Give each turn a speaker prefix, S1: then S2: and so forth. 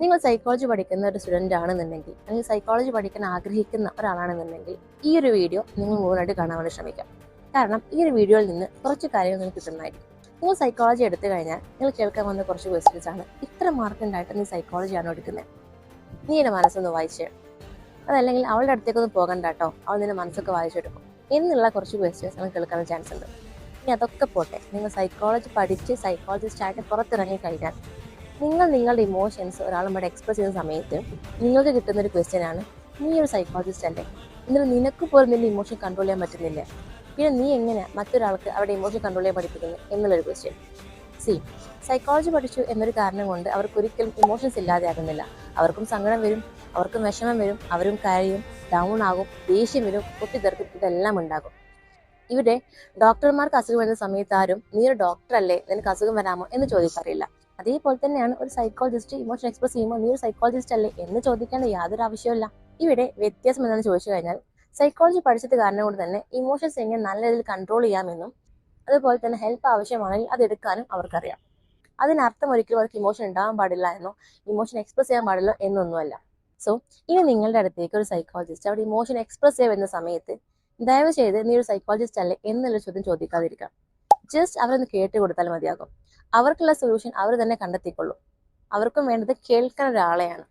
S1: നിങ്ങൾ സൈക്കോളജി പഠിക്കുന്ന ഒരു സ്റ്റുഡൻ്റ് ആണെന്നുണ്ടെങ്കിൽ, അല്ലെങ്കിൽ സൈക്കോളജി പഠിക്കാൻ ആഗ്രഹിക്കുന്ന ഒരാളാണെന്നുണ്ടെങ്കിൽ, ഈ ഒരു വീഡിയോ നിങ്ങൾ മുഴുവനായിട്ട് കാണാൻ വേണ്ടി ശ്രമിക്കാം. കാരണം ഈ ഒരു വീഡിയോയിൽ നിന്ന് കുറച്ച് കാര്യങ്ങൾ നിങ്ങൾക്ക് കിട്ടുന്നതായിരിക്കും. നിങ്ങൾ സൈക്കോളജി എടുത്തു കഴിഞ്ഞാൽ നിങ്ങൾ കേൾക്കാൻ വന്ന കുറച്ച് ക്വസ്റ്റ്യൻസ് ആണ്. ഇത്ര മാർക്ക് ഉണ്ടായിട്ട് നീ സൈക്കോളജിയാണോ എടുക്കുന്നത്? നീ എൻ്റെ മനസ്സൊന്ന് വായിച്ചേ. അതല്ലെങ്കിൽ അവളുടെ അടുത്തേക്കൊന്നും പോകണ്ട കേട്ടോ, അവൾ നിന്റെ മനസ്സൊക്കെ വായിച്ചെടുക്കും എന്നുള്ള കുറച്ച് ക്വസ്റ്റ്യൻസ് നിങ്ങൾക്ക് കേൾക്കാൻ ചാൻസ് ഉണ്ട്. ഇനി അതൊക്കെ പോട്ടെ, നിങ്ങൾ സൈക്കോളജി പഠിച്ച് സൈക്കോളജിസ്റ്റ് ആയിട്ട് പുറത്തിറങ്ങി കഴിഞ്ഞാൽ നിങ്ങൾ നിങ്ങളുടെ ഇമോഷൻസ് ഒരാളുമായി എക്സ്പ്രസ് ചെയ്യുന്ന സമയത്ത് നിങ്ങൾക്ക് കിട്ടുന്ന ഒരു ക്വസ്റ്റ്യൻ ആണ്, നീ ഒരു സൈക്കോളജിസ്റ്റ് അല്ലേ, എന്നിട്ട് നിനക്ക് പോലും നിന്റെ ഇമോഷൻ കൺട്രോൾ ചെയ്യാൻ പറ്റുന്നില്ല, പിന്നെ നീ എങ്ങനെ മറ്റൊരാൾക്ക് അവരുടെ ഇമോഷൻ കൺട്രോൾ ചെയ്യാൻ പഠിപ്പിക്കുന്നു എന്നുള്ളൊരു ക്വസ്റ്റ്യൻ. സൈക്കോളജി പഠിച്ചു എന്നൊരു കാരണം കൊണ്ട് അവർക്ക് ഒരിക്കലും ഇമോഷൻസ് ഇല്ലാതെയാകുന്നില്ല. അവർക്കും സങ്കടം വരും, അവർക്കും വിഷമം വരും, അവരും കരയും, ഡൗൺ ആകും, ദേഷ്യം വരും, പൊട്ടിത്തെറിക്കും, ഇതെല്ലാം ഉണ്ടാകും. ഇവിടെ ഡോക്ടർമാർക്ക് അസുഖം വരുന്ന സമയത്ത് ആരും നീ ഒരു ഡോക്ടർ അല്ലേ, നിനക്ക് അസുഖം വരാമോ എന്ന് ചോദിക്കാറില്ല. അതേപോലെ തന്നെയാണ് ഒരു സൈക്കോളജിസ്റ്റ് ഇമോഷൻ എക്സ്പ്രസ് ചെയ്യുമ്പോൾ നീ ഒരു സൈക്കോളജിസ്റ്റ് അല്ലേ എന്ന് ചോദിക്കേണ്ട യാതൊരു ആവശ്യമില്ല. ഇവിടെ വ്യത്യാസം എന്താണെന്ന് ചോദിച്ചു കഴിഞ്ഞാൽ, സൈക്കോളജി പഠിച്ചത് കാരണം കൊണ്ട് തന്നെ ഇമോഷൻസ് എങ്ങനെ നല്ല രീതിയിൽ കൺട്രോൾ ചെയ്യാമെന്നും അതുപോലെ തന്നെ ഹെൽപ്പ് ആവശ്യമാണെങ്കിൽ അത് എടുക്കാനും അവർക്കറിയാം. അതിനർത്ഥം ഒരിക്കലും അവർക്ക് ഇമോഷൻ ഉണ്ടാകാൻ പാടില്ല എന്നോ ഇമോഷൻ എക്സ്പ്രസ് ചെയ്യാൻ പാടില്ല എന്നൊന്നുമല്ല. സോ ഇനി നിങ്ങളുടെ അടുത്തേക്ക് ഒരു സൈക്കോളജിസ്റ്റ് അവിടെ ഇമോഷൻ എക്സ്പ്രസ് ചെയ്യുന്ന സമയത്ത് ദയവ് ചെയ്ത് നീ ഒരു സൈക്കോളജിസ്റ്റ് അല്ലേ എന്നുള്ള ചോദ്യം ചോദിക്കാതിരിക്കാം. ജസ്റ്റ് അവരൊന്ന് കേട്ട് കൊടുത്താൽ മതിയാകും. അവർക്കുള്ള സൊല്യൂഷൻ അവർ തന്നെ കണ്ടെത്തിക്കൊള്ളും. അവർക്കും വേണ്ടത് കേൾക്കാൻ ഒരാളെയാണ്.